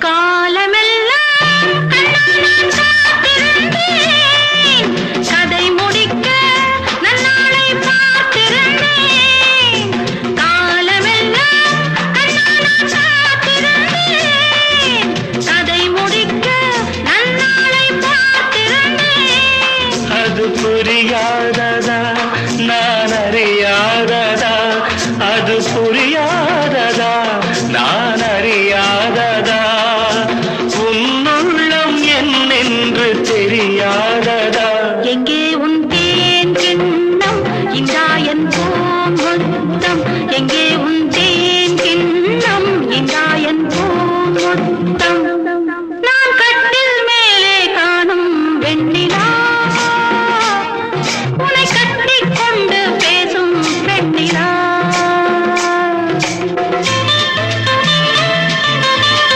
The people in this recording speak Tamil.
காலமெல்லாம் கண்ணால் காத்திருந்தேன், கதை முடிக்க நன்னாளை பார்த்திருந்தேன். காலமெல்லாம் கண்ணால் காத்திருந்தேன், கதை முடிக்க நன்னாளை பார்த்திருந்தேன். அது புரியாததா நான் அறியாததா, அது புரியாததா நான் அறியாததா, உன்னுள்ளம் என்னென்று தெரியாததா. எங்கே உன் தேன் கிண்ணம் இந்தாயன் பூமுத்தம், எங்கே உன் தேன் கிண்ணம் இந்தாயன் பூமுத்தம்.